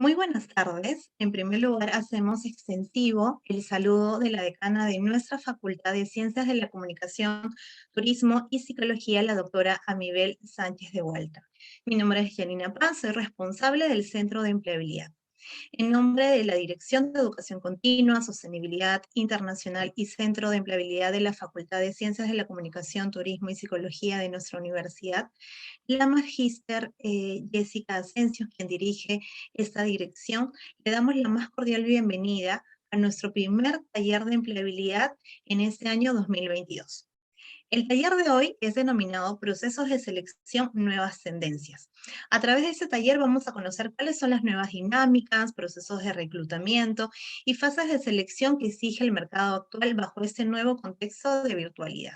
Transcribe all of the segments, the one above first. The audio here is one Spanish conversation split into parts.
Muy buenas tardes. En primer lugar, hacemos extensivo el saludo de la decana de nuestra Facultad de Ciencias de la Comunicación, Turismo y Psicología, la doctora Amibel Sánchez de Hualta. Mi nombre es Janina Paz, soy responsable del Centro de Empleabilidad. En nombre de la Dirección de Educación Continua, Sostenibilidad Internacional y Centro de Empleabilidad de la Facultad de Ciencias de la Comunicación, Turismo y Psicología de nuestra universidad, la magíster Jessica Asensio, quien dirige esta dirección, le damos la más cordial bienvenida a nuestro primer taller de empleabilidad en este año 2022. El taller de hoy es denominado Procesos de Selección Nuevas Tendencias. A través de este taller vamos a conocer cuáles son las nuevas dinámicas, procesos de reclutamiento y fases de selección que exige el mercado actual bajo este nuevo contexto de virtualidad.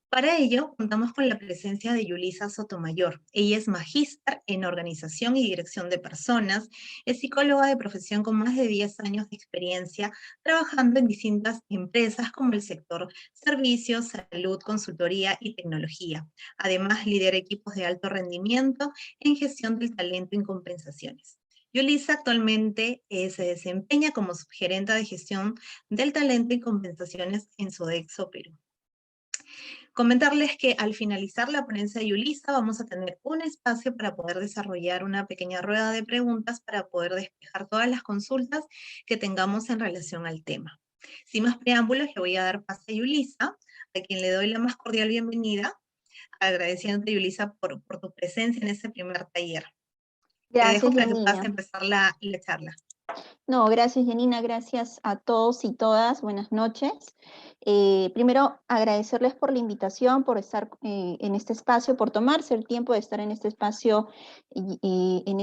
Para ello, contamos con la presencia de Yulisa Sotomayor. Ella es magíster en Organización y Dirección de Personas, es psicóloga de profesión con más de 10 años de experiencia trabajando en distintas empresas como el sector servicios, salud, consultoría y tecnología. Además, lidera equipos de alto rendimiento en gestión del talento y compensaciones. Yulisa actualmente se desempeña como subgerenta de gestión del talento y compensaciones en Sodexo Perú. Comentarles que al finalizar la ponencia de Yulisa vamos a tener un espacio para poder desarrollar una pequeña rueda de preguntas para poder despejar todas las consultas que tengamos en relación al tema. Sin más preámbulos, le voy a dar pase a Yulisa, a quien le doy la más cordial bienvenida, agradeciéndote, Yulisa, por tu presencia en este primer taller. Te dejo Gracias, para que puedas Janina. empezar la charla. No, gracias, Janina. Gracias a todos y todas. Buenas noches. Primero, agradecerles por la invitación, por estar en este espacio, por tomarse el tiempo de estar en este espacio en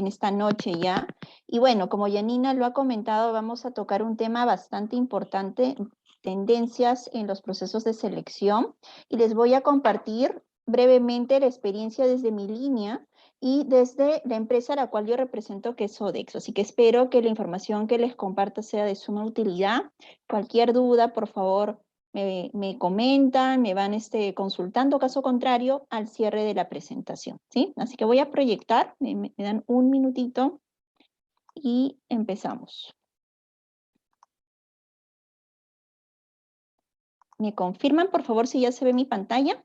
esta noche ya. Y bueno, como Janina lo ha comentado, vamos a tocar un tema bastante importante, tendencias en los procesos de selección. Y les voy a compartir brevemente la experiencia desde mi línea y desde la empresa a la cual yo represento, que es Sodexo. Así que espero que la información que les comparta sea de suma utilidad. Cualquier duda, por favor, me comentan, me van consultando, caso contrario, al cierre de la presentación, ¿sí? Así que voy a proyectar, me dan un minutito y empezamos. ¿Me confirman, por favor, si ya se ve mi pantalla?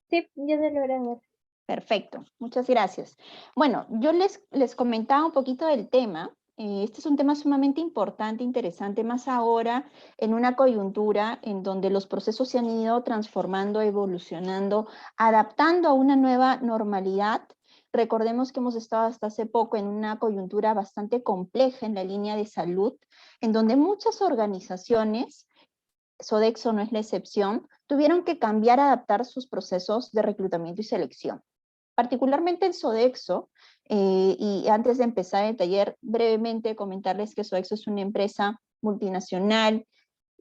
Sí, ya se logra ver. Perfecto, muchas gracias. Bueno, yo les comentaba un poquito del tema. Este es un tema sumamente importante, interesante, más ahora en una coyuntura en donde los procesos se han ido transformando, evolucionando, adaptando a una nueva normalidad. Recordemos que hemos estado hasta hace poco en una coyuntura bastante compleja en la línea de salud, en donde muchas organizaciones, Sodexo no es la excepción, tuvieron que cambiar, adaptar sus procesos de reclutamiento y selección. Particularmente en Sodexo, y antes de empezar el taller, brevemente comentarles que Sodexo es una empresa multinacional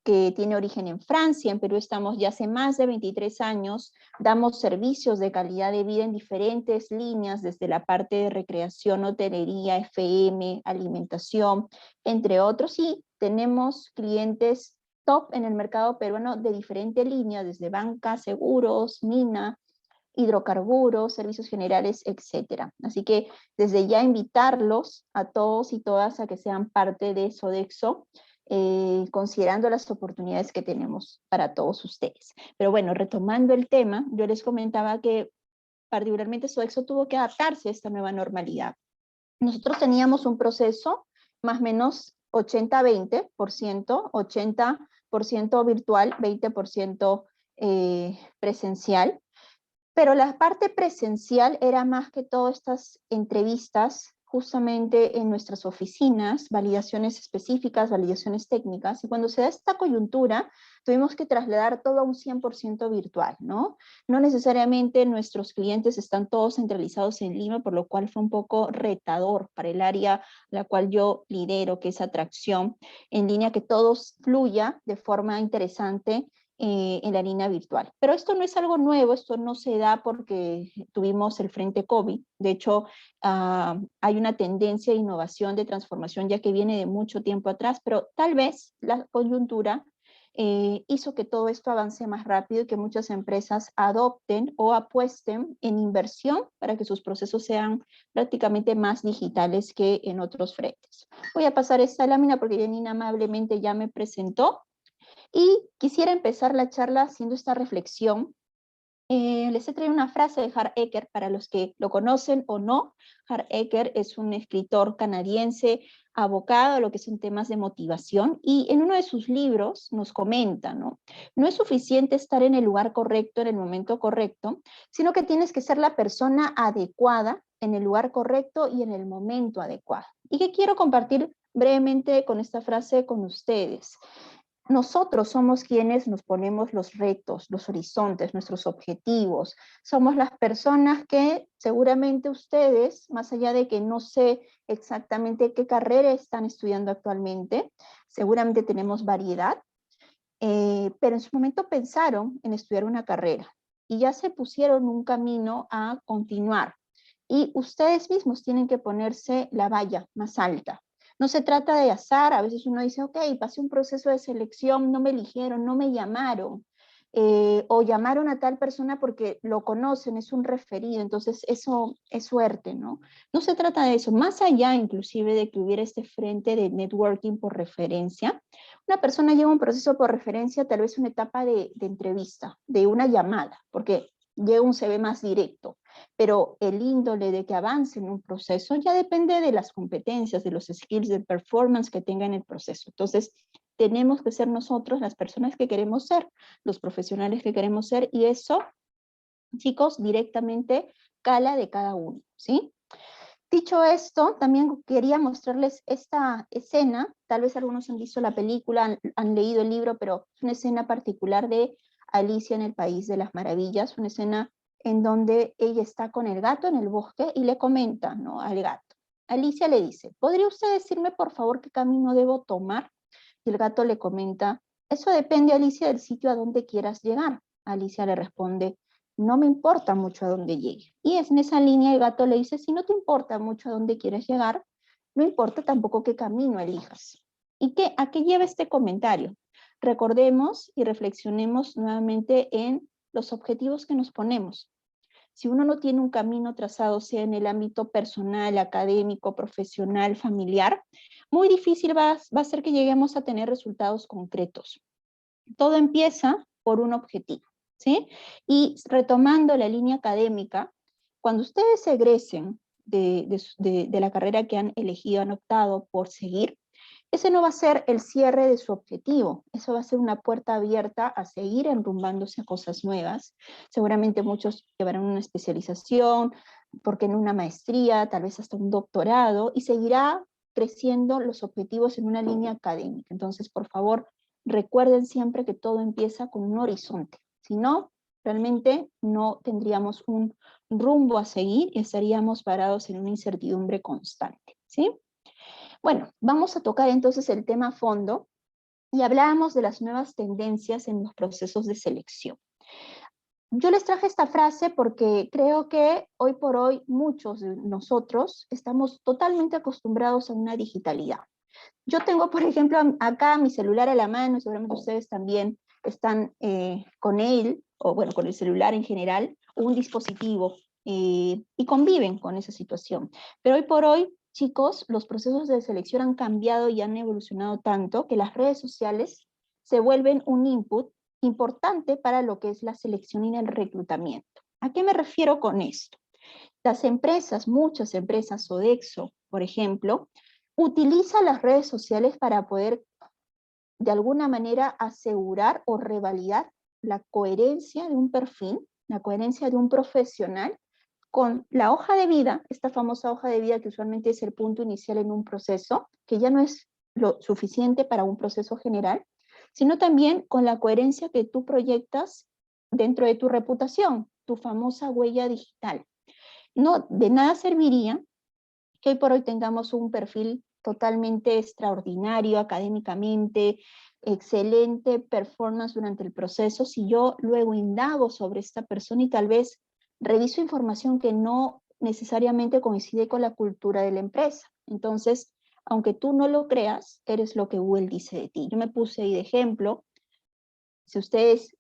que tiene origen en Francia. En Perú estamos ya hace más de 23 años, damos servicios de calidad de vida en diferentes líneas, desde la parte de recreación, hotelería, FM, alimentación, entre otros, y tenemos clientes top en el mercado peruano de diferentes líneas, desde banca, seguros, mina, hidrocarburos, servicios generales, etcétera. Así que desde ya invitarlos a todos y todas a que sean parte de Sodexo, considerando las oportunidades que tenemos para todos ustedes. Pero bueno, retomando el tema, yo les comentaba que particularmente Sodexo tuvo que adaptarse a esta nueva normalidad. Nosotros teníamos un proceso más o menos 80-20%, 80% virtual, 20% presencial. Pero la parte presencial era más que todo estas entrevistas justamente en nuestras oficinas, validaciones específicas, validaciones técnicas, y cuando se da esta coyuntura, tuvimos que trasladar todo a un 100% virtual, ¿no? No necesariamente nuestros clientes están todos centralizados en Lima, por lo cual fue un poco retador para el área la cual yo lidero, que es atracción, en línea, que todo fluya de forma interesante en la línea virtual. Pero esto no es algo nuevo, esto no se da porque tuvimos el frente COVID. De hecho, hay una tendencia de innovación, de transformación, ya que viene de mucho tiempo atrás, pero tal vez la coyuntura hizo que todo esto avance más rápido y que muchas empresas adopten o apuesten en inversión para que sus procesos sean prácticamente más digitales que en otros frentes. Voy a pasar esta lámina porque Janine amablemente ya me presentó y quisiera empezar la charla haciendo esta reflexión. Les he traído una frase de Hart Ecker para los que lo conocen o no. Hart Ecker es un escritor canadiense abocado a lo que son temas de motivación y en uno de sus libros nos comenta, ¿no? No es suficiente estar en el lugar correcto en el momento correcto, sino que tienes que ser la persona adecuada en el lugar correcto y en el momento adecuado. Y que quiero compartir brevemente con esta frase con ustedes. Nosotros somos quienes nos ponemos los retos, los horizontes, nuestros objetivos. Somos las personas que seguramente ustedes, más allá de que no sé exactamente qué carrera están estudiando actualmente, seguramente tenemos variedad, pero en su momento pensaron en estudiar una carrera y ya se pusieron un camino a continuar. Y ustedes mismos tienen que ponerse la valla más alta. No se trata de azar, a veces uno dice, ok, pasé un proceso de selección, no me eligieron, no me llamaron, o llamaron a tal persona porque lo conocen, es un referido, entonces eso es suerte, ¿no? No se trata de eso, más allá inclusive de que hubiera este frente de networking por referencia, una persona lleva un proceso por referencia, tal vez una etapa de entrevista, de una llamada, porque llega un CV más directo, pero el índole de que avance en un proceso ya depende de las competencias, de los skills, del performance que tenga en el proceso. Entonces, tenemos que ser nosotros las personas que queremos ser, los profesionales que queremos ser, y eso, chicos, directamente cala de cada uno, ¿sí? Dicho esto, también quería mostrarles esta escena, tal vez algunos han visto la película, han leído el libro, pero es una escena particular de Alicia en el País de las Maravillas, una escena en donde ella está con el gato en el bosque y le comenta, ¿no?, al gato. Alicia le dice, ¿podría usted decirme por favor qué camino debo tomar? Y el gato le comenta, eso depende, Alicia, del sitio a donde quieras llegar. Alicia le responde, no me importa mucho a dónde llegue. Y es en esa línea el gato le dice, si no te importa mucho a dónde quieres llegar, no importa tampoco qué camino elijas. ¿Y a qué lleva este comentario? Recordemos y reflexionemos nuevamente en los objetivos que nos ponemos. Si uno no tiene un camino trazado, sea en el ámbito personal, académico, profesional, familiar, muy difícil va a ser que lleguemos a tener resultados concretos. Todo empieza por un objetivo, ¿sí? Y retomando la línea académica, cuando ustedes egresen de la carrera que han elegido, han optado por seguir, ese no va a ser el cierre de su objetivo, eso va a ser una puerta abierta a seguir enrumbándose a cosas nuevas. Seguramente muchos llevarán una especialización, porque en una maestría, tal vez hasta un doctorado, y seguirá creciendo los objetivos en una línea académica. Entonces, por favor, recuerden siempre que todo empieza con un horizonte. Si no, realmente no tendríamos un rumbo a seguir y estaríamos parados en una incertidumbre constante, ¿sí? Bueno, vamos a tocar entonces el tema a fondo y hablábamos de las nuevas tendencias en los procesos de selección. Yo les traje esta frase porque creo que hoy por hoy muchos de nosotros estamos totalmente acostumbrados a una digitalidad. Yo tengo, por ejemplo, acá mi celular a la mano, seguramente ustedes también están con él, o bueno, con el celular en general, o un dispositivo, y conviven con esa situación. Pero hoy por hoy, chicos, los procesos de selección han cambiado y han evolucionado tanto que las redes sociales se vuelven un input importante para lo que es la selección y el reclutamiento. ¿A qué me refiero con esto? Las empresas, muchas empresas, Sodexo, por ejemplo, utiliza las redes sociales para poder de alguna manera asegurar o revalidar la coherencia de un perfil, la coherencia de un profesional con la hoja de vida, esta famosa hoja de vida que usualmente es el punto inicial en un proceso, que ya no es lo suficiente para un proceso general, sino también con la coherencia que tú proyectas dentro de tu reputación, tu famosa huella digital. No, de nada serviría que hoy por hoy tengamos un perfil totalmente extraordinario académicamente, excelente performance durante el proceso, si yo luego indago sobre esta persona y tal vez reviso información que no necesariamente coincide con la cultura de la empresa. Entonces, aunque tú no lo creas, eres lo que Google dice de ti. Yo me puse ahí de ejemplo Si ustedes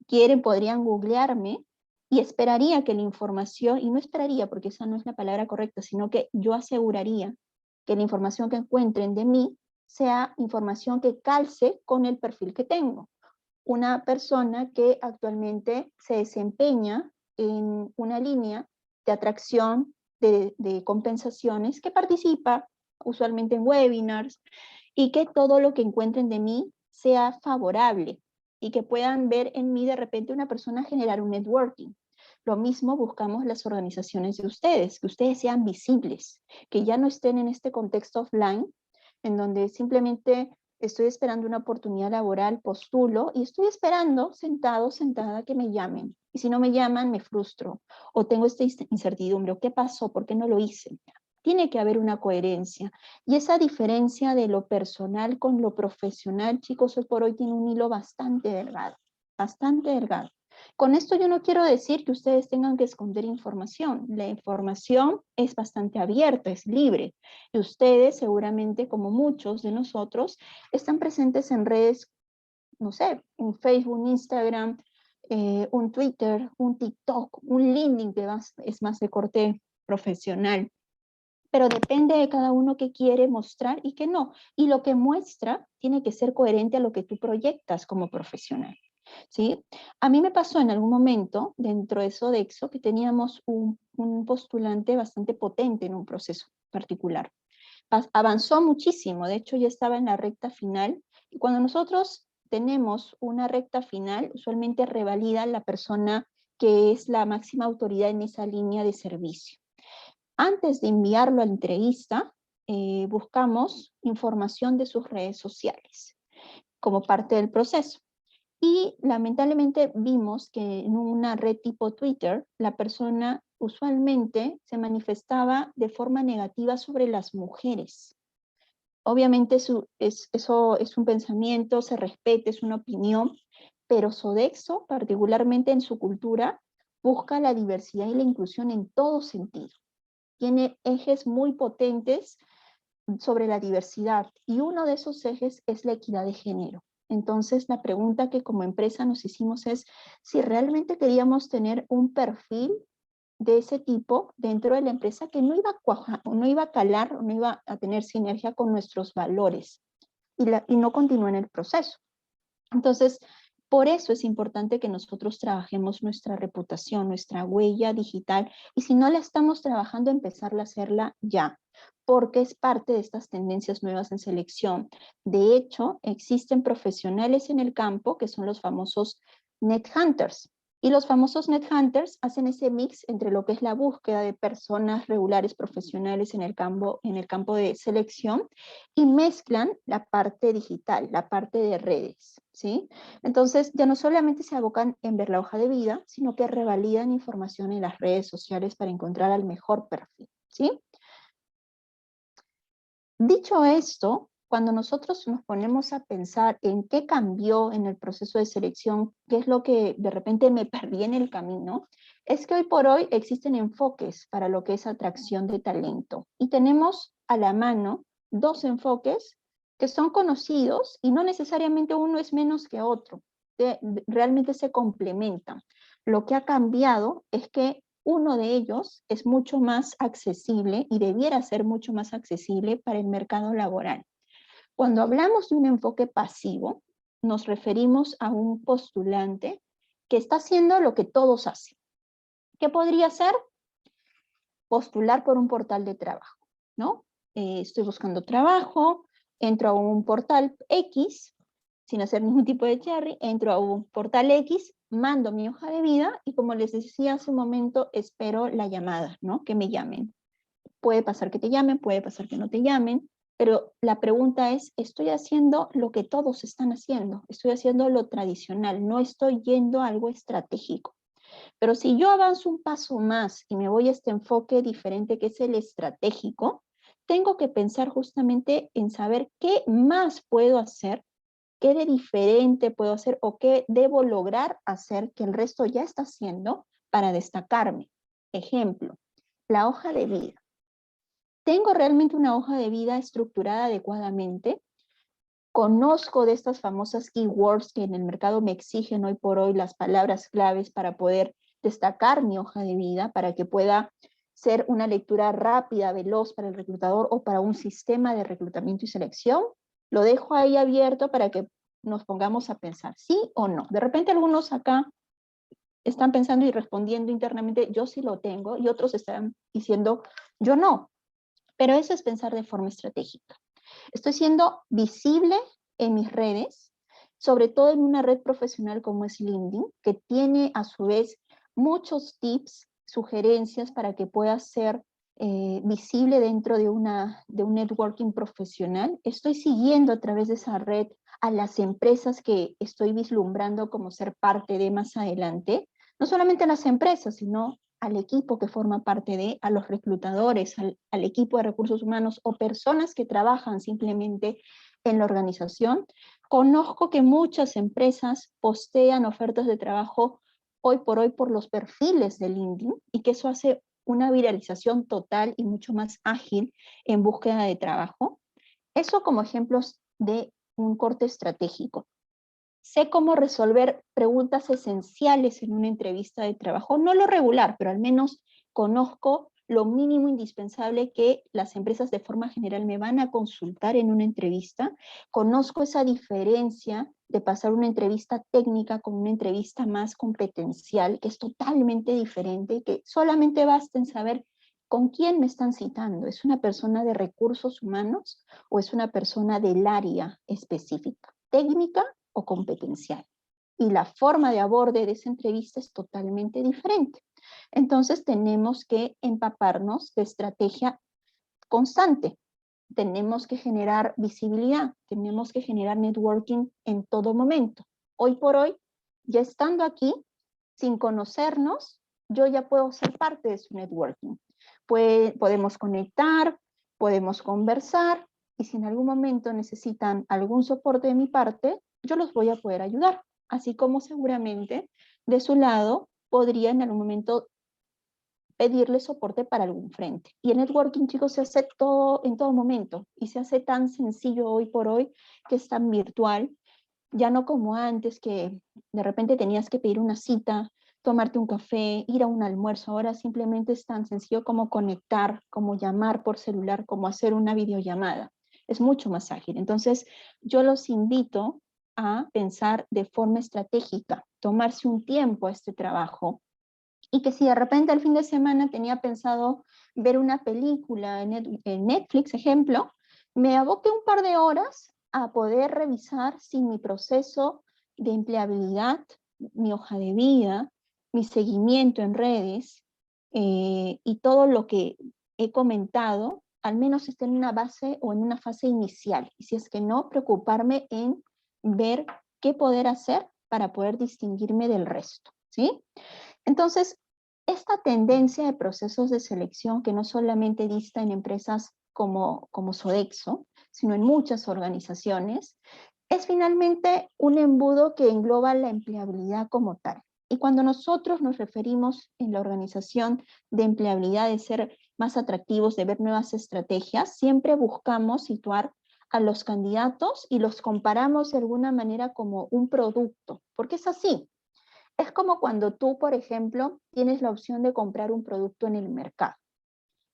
quieren, podrían googlearme y esperaría que la información, y no esperaría porque esa no es la palabra correcta, sino que yo aseguraría que la información que encuentren de mí sea información que calce con el perfil que tengo. Una persona que actualmente se desempeña en una línea de atracción de compensaciones, que participa usualmente en webinars, y que todo lo que encuentren de mí sea favorable y que puedan ver en mí de repente una persona generar un networking. Lo mismo buscamos las organizaciones de ustedes, que ustedes sean visibles, que ya no estén en este contexto offline, en donde simplemente estoy esperando una oportunidad laboral, postulo, y estoy esperando sentado, sentada, que me llamen. Y si no me llaman, me frustro, o tengo esta incertidumbre, o ¿qué pasó? ¿Por qué no lo hice? Tiene que haber una coherencia. Y esa diferencia de lo personal con lo profesional, chicos, hoy por hoy tiene un hilo bastante delgado, bastante delgado. Con esto yo no quiero decir que ustedes tengan que esconder información. La información es bastante abierta, es libre. Y ustedes seguramente, como muchos de nosotros, están presentes en redes, no sé, en Facebook, un Instagram, un Twitter, un TikTok, un LinkedIn, que es más de corte profesional. Pero depende de cada uno que quiere mostrar y que no. Y lo que muestra tiene que ser coherente a lo que tú proyectas como profesional, ¿sí? A mí me pasó en algún momento, dentro de Sodexo, que teníamos un postulante bastante potente en un proceso particular. Avanzó muchísimo, de hecho ya estaba en la recta final, y cuando nosotros tenemos una recta final, usualmente revalida la persona que es la máxima autoridad en esa línea de servicio. Antes de enviarlo a la entrevista, buscamos información de sus redes sociales como parte del proceso. Y lamentablemente vimos que en una red tipo Twitter, la persona usualmente se manifestaba de forma negativa sobre las mujeres. Obviamente eso es un pensamiento, se respeta, es una opinión, pero Sodexo, particularmente en su cultura, busca la diversidad y la inclusión en todo sentido. Tiene ejes muy potentes sobre la diversidad y uno de esos ejes es la equidad de género. Entonces, la pregunta que como empresa nos hicimos es si realmente queríamos tener un perfil de ese tipo dentro de la empresa que no iba a cuajar, o no iba a calar, o no iba a tener sinergia con nuestros valores y no continúa en el proceso. Entonces, por eso es importante que nosotros trabajemos nuestra reputación, nuestra huella digital, y si no la estamos trabajando, empezarla a hacerla ya, porque es parte de estas tendencias nuevas en selección. De hecho, existen profesionales en el campo que son los famosos net hunters. Y los famosos net hunters hacen ese mix entre lo que es la búsqueda de personas regulares profesionales en el campo de selección, y mezclan la parte digital, la parte de redes, ¿sí? Entonces, ya no solamente se abocan en ver la hoja de vida, sino que revalidan información en las redes sociales para encontrar al mejor perfil, ¿sí? Dicho esto, cuando nosotros nos ponemos a pensar en qué cambió en el proceso de selección, qué es lo que de repente me perdí en el camino, es que hoy por hoy existen enfoques para lo que es atracción de talento. Y tenemos a la mano dos enfoques que son conocidos y no necesariamente uno es menos que otro. Realmente se complementan. Lo que ha cambiado es que uno de ellos es mucho más accesible y debiera ser mucho más accesible para el mercado laboral. Cuando hablamos de un enfoque pasivo, nos referimos a un postulante que está haciendo lo que todos hacen. ¿Qué podría ser? Postular por un portal de trabajo, ¿no? Estoy buscando trabajo, entro a un portal X, sin hacer ningún tipo de cherry, entro a un portal X, mando mi hoja de vida y, como les decía hace un momento, espero la llamada, ¿no? Que me llamen. Puede pasar que te llamen, puede pasar que no te llamen, pero la pregunta es, ¿estoy haciendo lo que todos están haciendo? Estoy haciendo lo tradicional, no estoy yendo a algo estratégico. Pero si yo avanzo un paso más y me voy a este enfoque diferente que es el estratégico, tengo que pensar justamente en saber qué más puedo hacer, qué de diferente puedo hacer o qué debo lograr hacer que el resto ya está haciendo para destacarme. Ejemplo, la hoja de vida. ¿Tengo realmente una hoja de vida estructurada adecuadamente? conozco de estas famosas keywords que en el mercado me exigen hoy por hoy las palabras claves para poder destacar mi hoja de vida, para que pueda ser una lectura rápida, veloz para el reclutador o para un sistema de reclutamiento y selección. Lo dejo ahí abierto para que nos pongamos a pensar, sí o no. De repente algunos acá están pensando y respondiendo internamente, yo sí lo tengo, y otros están diciendo, yo no. Pero eso es pensar de forma estratégica. Estoy siendo visible en mis redes, sobre todo en una red profesional como es LinkedIn, que tiene a su vez muchos tips, sugerencias para que puedas ser visible dentro de un networking profesional. Estoy siguiendo a través de esa red a las empresas que estoy vislumbrando como ser parte de más adelante. No solamente a las empresas, sino al equipo que forma parte de, a los reclutadores, al equipo de recursos humanos o personas que trabajan simplemente en la organización. Conozco que muchas empresas postean ofertas de trabajo hoy por los perfiles de LinkedIn y que eso hace una viralización total y mucho más ágil en búsqueda de trabajo. Eso como ejemplos de un corte estratégico. Sé cómo resolver preguntas esenciales en una entrevista de trabajo, no lo regular, pero al menos conozco lo mínimo indispensable que las empresas de forma general me van a consultar en una entrevista. Conozco esa diferencia de pasar una entrevista técnica con una entrevista más competencial, que es totalmente diferente y que solamente basta en saber con quién me están citando. ¿Es una persona de recursos humanos o es una persona del área específica? Técnica o competencial. Y la forma de aborde de esa entrevista es totalmente diferente. Entonces tenemos que empaparnos de estrategia constante. Tenemos que generar visibilidad, tenemos que generar networking en todo momento. Hoy por hoy, ya estando aquí, sin conocernos, yo ya puedo ser parte de su networking. Podemos conectar, podemos conversar, y si en algún momento necesitan algún soporte de mi parte, yo los voy a poder ayudar. Así como seguramente de su lado podría en algún momento pedirle soporte para algún frente. Y el networking, chicos, se hace todo en todo momento y se hace tan sencillo hoy por hoy que es tan virtual, ya no como antes que de repente tenías que pedir una cita, tomarte un café, ir a un almuerzo. Ahora simplemente es tan sencillo como conectar, como llamar por celular, como hacer una videollamada. Es mucho más ágil. Entonces, yo los invito a pensar de forma estratégica, tomarse un tiempo a este trabajo y que si de repente el fin de semana tenía pensado ver una película en Netflix, ejemplo, me aboque un par de horas a poder revisar si mi proceso de empleabilidad, mi hoja de vida, mi seguimiento en redes y todo lo que he comentado, al menos esté en una base o en una fase inicial. Y si es que no, preocuparme en ver qué poder hacer para poder distinguirme del resto, ¿sí? Entonces, esta tendencia de procesos de selección que no solamente dista en empresas como Sodexo, sino en muchas organizaciones, es finalmente un embudo que engloba la empleabilidad como tal. Y cuando nosotros nos referimos en la organización de empleabilidad, de ser más atractivos, de ver nuevas estrategias, siempre buscamos situar a los candidatos y los comparamos de alguna manera como un producto, porque es así. Es como cuando tú, por ejemplo, tienes la opción de comprar un producto en el mercado.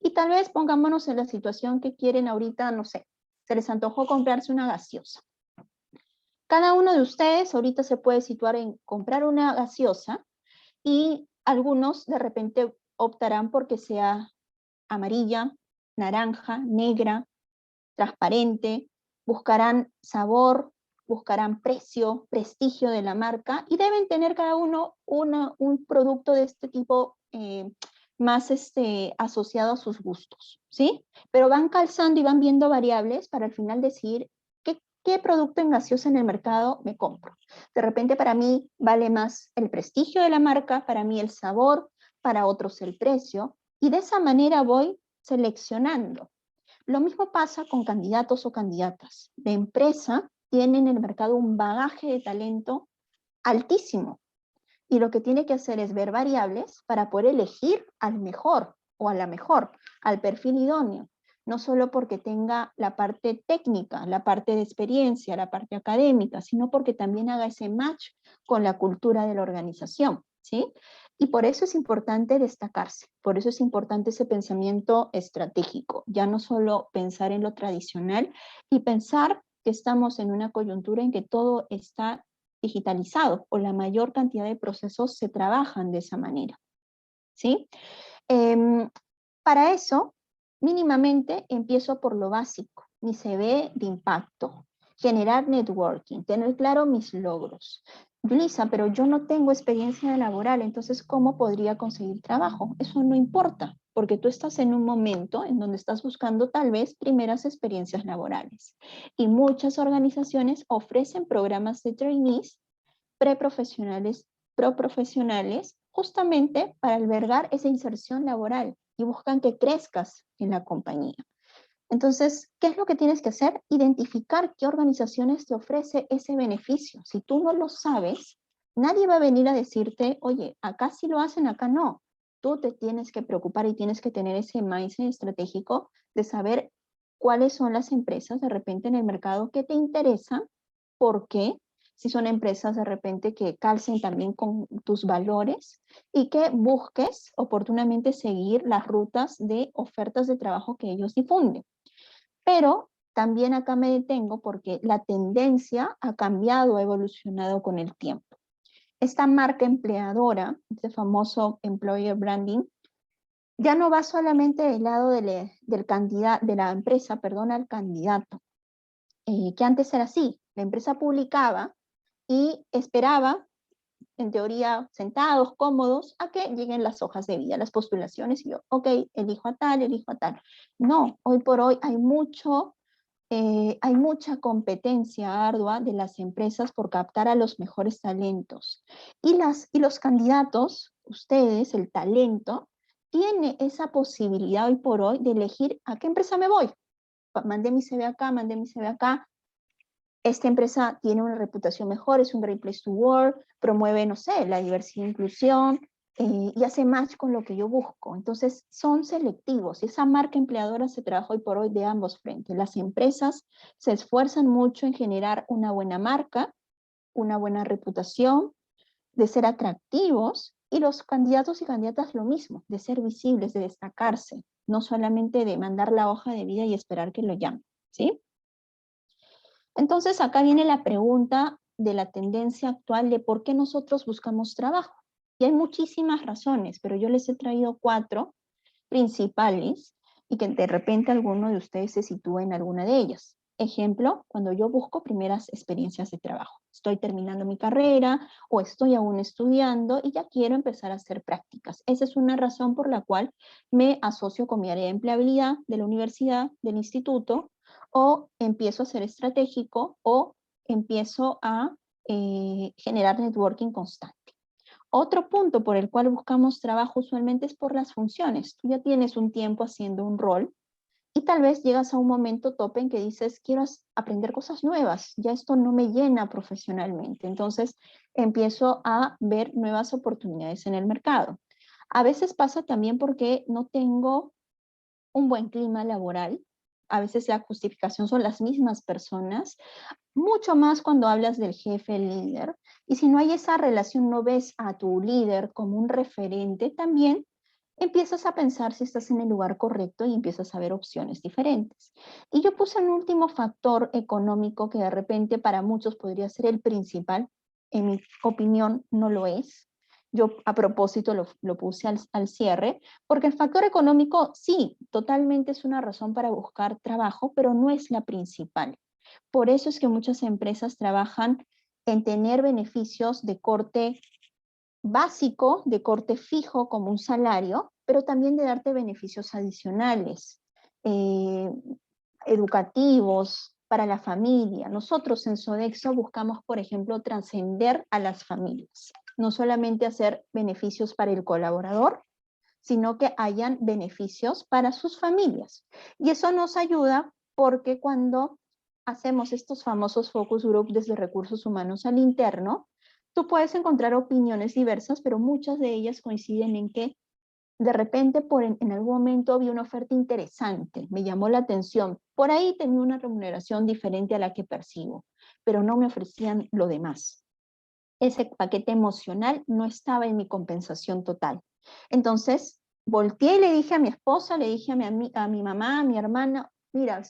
Y tal vez pongámonos en la situación que quieren ahorita, no sé, se les antojó comprarse una gaseosa. Cada uno de ustedes ahorita se puede situar en comprar una gaseosa y algunos de repente optarán porque sea amarilla, naranja, negra, transparente, buscarán sabor, buscarán precio, prestigio de la marca y deben tener cada uno un producto de este tipo más asociado a sus gustos, ¿sí? Pero van calzando y van viendo variables para al final decidir qué producto en gaseosa en el mercado me compro. De repente para mí vale más el prestigio de la marca, para mí el sabor, para otros el precio, y de esa manera voy seleccionando. Lo mismo pasa con candidatos o candidatas. La empresa tiene en el mercado un bagaje de talento altísimo y lo que tiene que hacer es ver variables para poder elegir al mejor o a la mejor, al perfil idóneo. no solo porque tenga la parte técnica, la parte de experiencia, la parte académica, sino porque también haga ese match con la cultura de la organización, ¿sí? Y por eso es importante destacarse, por eso es importante ese pensamiento estratégico, ya no solo pensar en lo tradicional y pensar que estamos en una coyuntura en que todo está digitalizado o la mayor cantidad de procesos se trabajan de esa manera, ¿sí? Em, para eso, mínimamente empiezo por lo básico, mi CV de impacto, generar networking, tener claro mis logros. Lisa, pero yo no tengo experiencia laboral, entonces, ¿cómo podría conseguir trabajo? Eso no importa, porque tú estás en un momento en donde estás buscando tal vez primeras experiencias laborales. Y muchas organizaciones ofrecen programas de trainees preprofesionales, proprofesionales, justamente para albergar esa inserción laboral y buscan que crezcas en la compañía. Entonces, ¿qué es lo que tienes que hacer? Identificar qué organizaciones te ofrece ese beneficio. Si tú no lo sabes, nadie va a venir a decirte, oye, acá sí lo hacen, acá no. Tú te tienes que preocupar y tienes que tener ese mindset estratégico de saber cuáles son las empresas de repente en el mercado que te interesan, por qué, si son empresas de repente que calcen también con tus valores y que busques oportunamente seguir las rutas de ofertas de trabajo que ellos difunden. Pero también acá me detengo porque la tendencia ha cambiado, ha evolucionado con el tiempo. Esta marca empleadora, este famoso employer branding, ya no va solamente del lado del candidato, de la empresa, perdón, al candidato, que antes era así. La empresa publicaba y esperaba, en teoría, sentados, cómodos, a que lleguen las hojas de vida, las postulaciones, y yo, ok, elijo a tal, elijo a tal. No, hoy por hoy hay mucha competencia ardua de las empresas por captar a los mejores talentos. Y los candidatos, ustedes, el talento, tiene esa posibilidad hoy por hoy de elegir a qué empresa me voy. Mandé mi CV acá, mandé mi CV acá. Esta empresa tiene una reputación mejor, es un great place to work, promueve, no sé, la diversidad e inclusión, y hace match con lo que yo busco. Entonces, son selectivos. Esa marca empleadora se trabaja hoy por hoy de ambos frentes. Las empresas se esfuerzan mucho en generar una buena marca, una buena reputación, de ser atractivos, y los candidatos y candidatas lo mismo, de ser visibles, de destacarse, no solamente de mandar la hoja de vida y esperar que lo llamen, ¿sí? Entonces, acá viene la pregunta de la tendencia actual de por qué nosotros buscamos trabajo. Y hay muchísimas razones, pero yo les he traído 4 principales y que de repente alguno de ustedes se sitúe en alguna de ellas. Ejemplo, cuando yo busco primeras experiencias de trabajo. Estoy terminando mi carrera o estoy aún estudiando y ya quiero empezar a hacer prácticas. Esa es una razón por la cual me asocio con mi área de empleabilidad de la universidad, del instituto, o empiezo a ser estratégico o empiezo a generar networking constante. Otro punto por el cual buscamos trabajo usualmente es por las funciones. Tú ya tienes un tiempo haciendo un rol y tal vez llegas a un momento tope en que dices, quiero aprender cosas nuevas, ya esto no me llena profesionalmente. Entonces empiezo a ver nuevas oportunidades en el mercado. A veces pasa también porque no tengo un buen clima laboral. A veces la justificación son las mismas personas, mucho más cuando hablas del jefe, el líder. Y si no hay esa relación, no ves a tu líder como un referente, también empiezas a pensar si estás en el lugar correcto y empiezas a ver opciones diferentes. Y yo puse un último factor económico que de repente para muchos podría ser el principal. En mi opinión no lo es. Yo a propósito lo puse al cierre, porque el factor económico sí, totalmente es una razón para buscar trabajo, pero no es la principal. Por eso es que muchas empresas trabajan en tener beneficios de corte básico, de corte fijo como un salario, pero también de darte beneficios adicionales, eh, educativos, para la familia. Nosotros en Sodexo buscamos, por ejemplo, trascender a las familias, no solamente hacer beneficios para el colaborador, sino que hayan beneficios para sus familias. Y eso nos ayuda porque cuando hacemos estos famosos focus group desde recursos humanos al interno, tú puedes encontrar opiniones diversas, pero muchas de ellas coinciden en que De repente, en algún momento vi una oferta interesante, me llamó la atención. Por ahí tenía una remuneración diferente a la que percibo, pero no me ofrecían lo demás. Ese paquete emocional no estaba en mi compensación total. Entonces, volteé y le dije a mi esposa, le dije a mi mamá, a mi hermana, mira,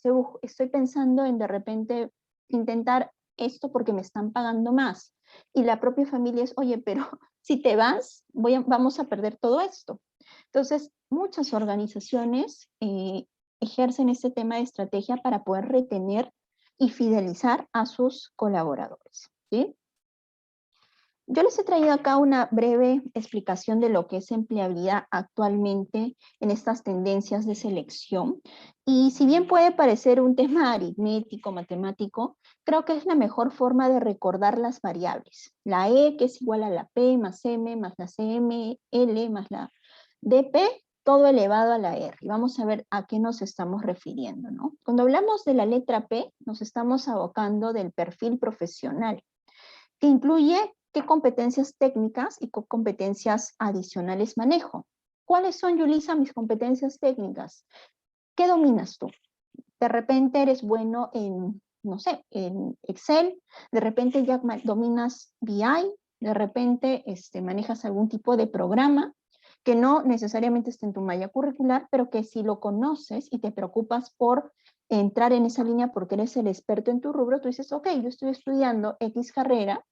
estoy pensando en de repente intentar esto porque me están pagando más. Y la propia familia es, oye, pero si te vas, vamos a perder todo esto. Entonces, muchas organizaciones ejercen este tema de estrategia para poder retener y fidelizar a sus colaboradores, ¿sí? Yo les he traído acá una breve explicación de lo que es empleabilidad actualmente en estas tendencias de selección. Y si bien puede parecer un tema aritmético, matemático, creo que es la mejor forma de recordar las variables. La E, que es igual a la P más M más la CM, L más la DP, todo elevado a la R. Y vamos a ver a qué nos estamos refiriendo, ¿no? Cuando hablamos de la letra P, nos estamos abocando del perfil profesional, que incluye qué competencias técnicas y qué competencias adicionales manejo. ¿Cuáles son, Yulisa, mis competencias técnicas? ¿Qué dominas tú? De repente eres bueno en, no sé, en Excel, de repente ya dominas BI, de repente manejas algún tipo de programa que no necesariamente esté en tu malla curricular, pero que si lo conoces y te preocupas por entrar en esa línea porque eres el experto en tu rubro, tú dices, ok, yo estoy estudiando X carrera,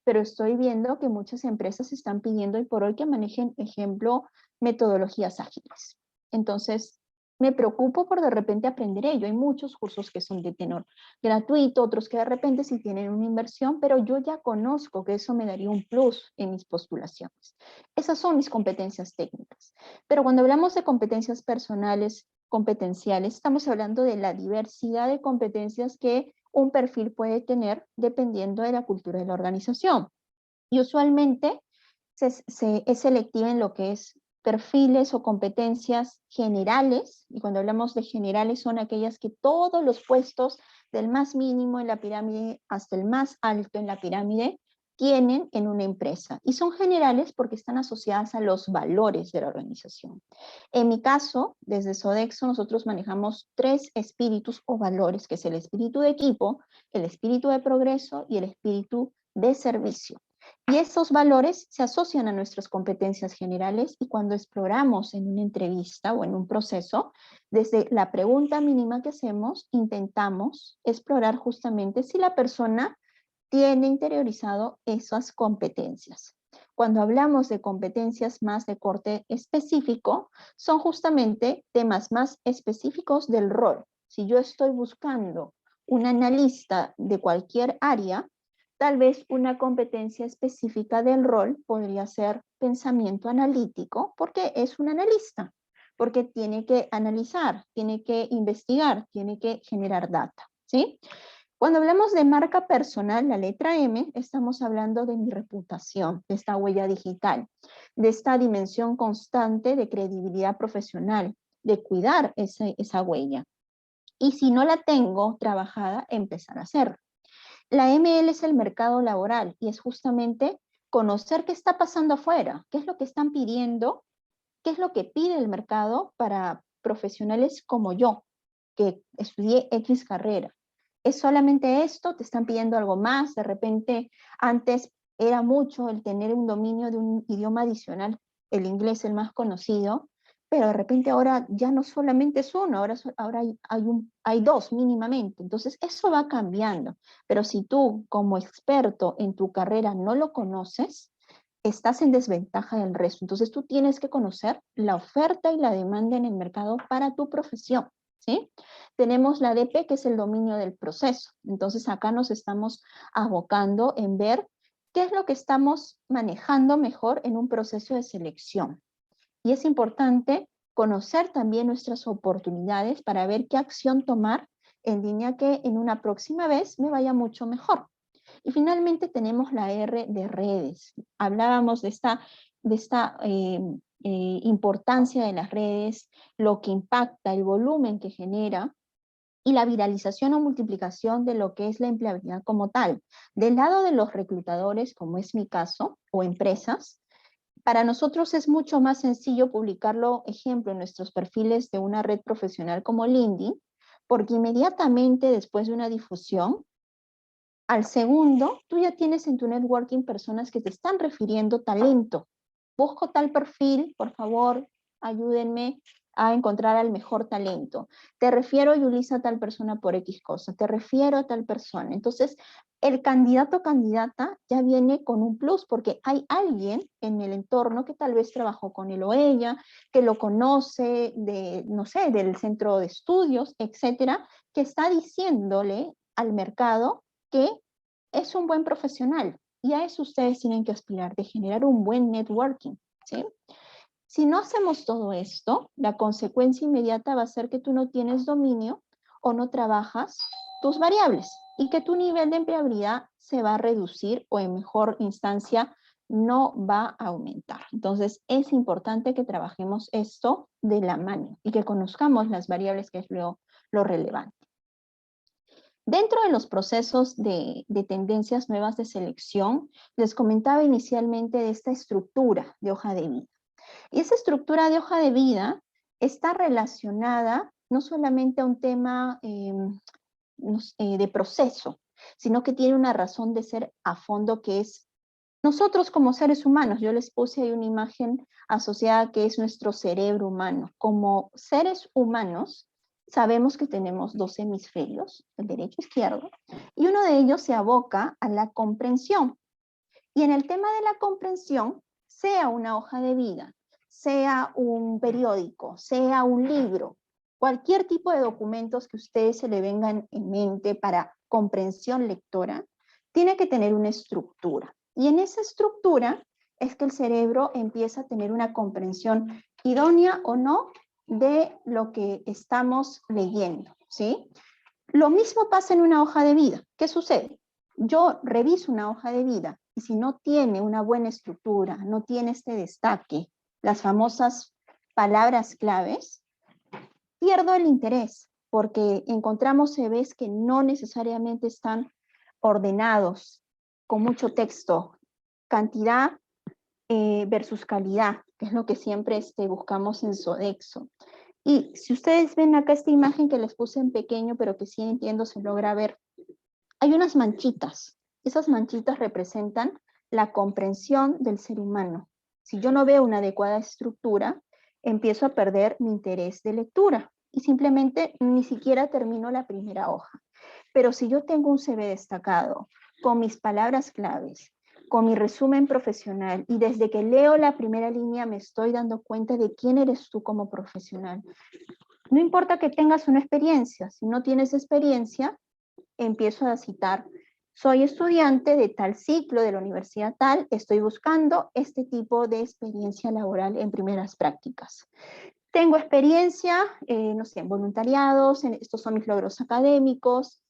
pero estoy viendo que muchas empresas están pidiendo hoy por hoy que manejen, ejemplo, metodologías ágiles. Entonces, me preocupo por de repente aprender ello. Hay muchos cursos que son de tenor gratuito, otros que de repente sí tienen una inversión, pero yo ya conozco que eso me daría un plus en mis postulaciones. Esas son mis competencias técnicas. Pero cuando hablamos de competencias personales, competenciales, estamos hablando de la diversidad de competencias que un perfil puede tener dependiendo de la cultura de la organización. Y usualmente es selectiva en lo que es perfiles o competencias generales, y cuando hablamos de generales son aquellas que todos los puestos, del más mínimo en la pirámide hasta el más alto en la pirámide, tienen en una empresa. Y son generales porque están asociadas a los valores de la organización. En mi caso, desde Sodexo, nosotros manejamos 3 espíritus o valores, que es el espíritu de equipo, el espíritu de progreso y el espíritu de servicio. Y esos valores se asocian a nuestras competencias generales y cuando exploramos en una entrevista o en un proceso, desde la pregunta mínima que hacemos, intentamos explorar justamente si la persona tiene interiorizado esas competencias. Cuando hablamos de competencias más de corte específico, son justamente temas más específicos del rol. Si yo estoy buscando un analista de cualquier área, tal vez una competencia específica del rol podría ser pensamiento analítico, porque es un analista, porque tiene que analizar, tiene que investigar, tiene que generar data, ¿sí? Cuando hablamos de marca personal, la letra M, estamos hablando de mi reputación, de esta huella digital, de esta dimensión constante de credibilidad profesional, de cuidar esa huella. Y si no la tengo trabajada, empezar a hacerlo. La ML es el mercado laboral y es justamente conocer qué está pasando afuera, qué es lo que están pidiendo, qué es lo que pide el mercado para profesionales como yo, que estudié X carrera. ¿Es solamente esto? ¿Te están pidiendo algo más? De repente, antes era mucho el tener un dominio de un idioma adicional, el inglés el más conocido, pero de repente ahora ya no solamente es uno, ahora hay 2 mínimamente. Entonces, eso va cambiando. Pero si tú, como experto en tu carrera, no lo conoces, estás en desventaja del resto. Entonces, tú tienes que conocer la oferta y la demanda en el mercado para tu profesión, ¿sí? Tenemos la DP, que es el dominio del proceso. Entonces, acá nos estamos abocando en ver qué es lo que estamos manejando mejor en un proceso de selección. Y es importante conocer también nuestras oportunidades para ver qué acción tomar en línea que en una próxima vez me vaya mucho mejor. Y finalmente tenemos la R de redes. Hablábamos de esta importancia de las redes, lo que impacta, el volumen que genera y la viralización o multiplicación de lo que es la empleabilidad como tal. Del lado de los reclutadores, como es mi caso, o empresas, Para nosotros es mucho más sencillo publicarlo, ejemplo, en nuestros perfiles de una red profesional como LinkedIn, porque inmediatamente después de una difusión, al segundo, tú ya tienes en tu networking personas que te están refiriendo talento. Busco tal perfil, por favor, ayúdenme a encontrar al mejor talento. Te refiero, Yulisa, a tal persona por X cosa. Te refiero a tal persona. Entonces, el candidato o candidata ya viene con un plus porque hay alguien en el entorno que tal vez trabajó con él o ella, que lo conoce de, no sé, del centro de estudios, etcétera, que está diciéndole al mercado que es un buen profesional y a eso ustedes tienen que aspirar, de generar un buen networking, ¿sí? Si no hacemos todo esto, la consecuencia inmediata va a ser que tú no tienes dominio o no trabajas tus variables y que tu nivel de empleabilidad se va a reducir o en mejor instancia no va a aumentar. Entonces es importante que trabajemos esto de la mano y que conozcamos las variables que es lo relevante. Dentro de los procesos de tendencias nuevas de selección, les comentaba inicialmente de esta estructura de hoja de vida. Y esa estructura de hoja de vida está relacionada no solamente a un tema de proceso, sino que tiene una razón de ser a fondo que es nosotros como seres humanos. Yo les puse ahí una imagen asociada que es nuestro cerebro humano. Como seres humanos, sabemos que tenemos dos hemisferios, el derecho e izquierdo, y uno de ellos se aboca a la comprensión. Y en el tema de la comprensión, sea una hoja de vida, sea un periódico, sea un libro, cualquier tipo de documentos que a ustedes se le vengan en mente para comprensión lectora, tiene que tener una estructura. Y en esa estructura es que el cerebro empieza a tener una comprensión idónea o no de lo que estamos leyendo, ¿sí? Lo mismo pasa en una hoja de vida. ¿Qué sucede? Yo reviso una hoja de vida y si no tiene una buena estructura, no tiene este destaque, las famosas palabras claves, pierdo el interés porque encontramos CVs que no necesariamente están ordenados, con mucho texto, cantidad versus calidad, que es lo que siempre buscamos en Sodexo. Y si ustedes ven acá esta imagen que les puse en pequeño, pero que sí entiendo se logra ver, hay unas manchitas. Esas manchitas representan la comprensión del ser humano. Si yo no veo una adecuada estructura, empiezo a perder mi interés de lectura y simplemente ni siquiera termino la primera hoja. Pero si yo tengo un CV destacado, con mis palabras claves, con mi resumen profesional, y desde que leo la primera línea me estoy dando cuenta de quién eres tú como profesional. No importa que tengas una experiencia, si no tienes experiencia, empiezo a citar, soy estudiante de tal ciclo de la universidad tal, estoy buscando este tipo de experiencia laboral en primeras prácticas. Tengo experiencia, no sé, en voluntariados, estos son mis logros académicos,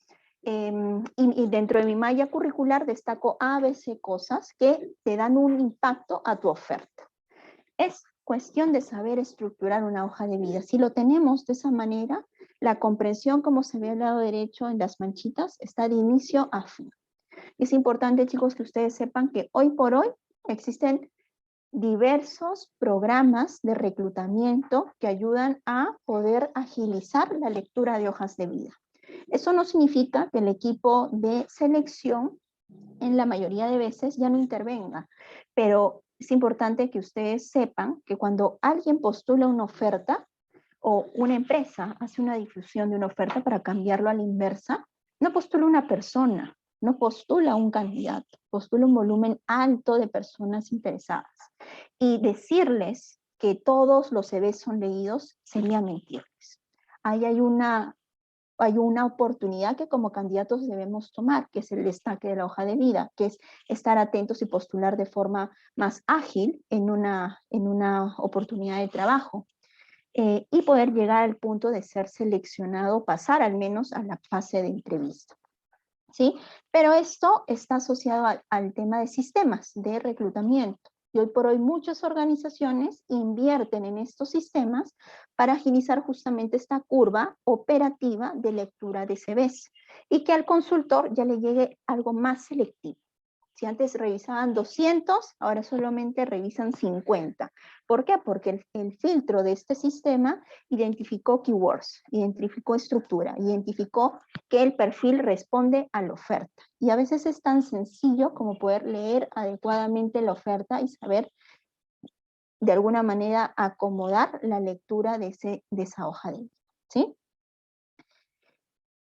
y dentro de mi malla curricular destaco A, B, C cosas que te dan un impacto a tu oferta. Es cuestión de saber estructurar una hoja de vida. Si lo tenemos de esa manera, la comprensión, como se ve al lado derecho en las manchitas, está de inicio a fin. Es importante, chicos, que ustedes sepan que hoy por hoy existen diversos programas de reclutamiento que ayudan a poder agilizar la lectura de hojas de vida. Eso no significa que el equipo de selección en la mayoría de veces ya no intervenga, pero es importante que ustedes sepan que cuando alguien postula una oferta o una empresa hace una difusión de una oferta para cambiarlo a la inversa, no postula una persona, no postula un candidato, postula un volumen alto de personas interesadas. Y decirles que todos los CVs son leídos sería mentirles. Ahí hay una oportunidad que como candidatos debemos tomar, que es el destaque de la hoja de vida, que es estar atentos y postular de forma más ágil en una oportunidad de trabajo. Y poder llegar al punto de ser seleccionado, pasar al menos a la fase de entrevista. ¿Sí? Pero esto está asociado al tema de sistemas de reclutamiento. Y hoy por hoy muchas organizaciones invierten en estos sistemas para agilizar justamente esta curva operativa de lectura de CVs y que al consultor ya le llegue algo más selectivo. Si antes revisaban 200, ahora solamente revisan 50. ¿Por qué? Porque el filtro de este sistema identificó keywords, identificó estructura, identificó que el perfil responde a la oferta. Y a veces es tan sencillo como poder leer adecuadamente la oferta y saber de alguna manera acomodar la lectura de esa hoja de vida, ¿sí?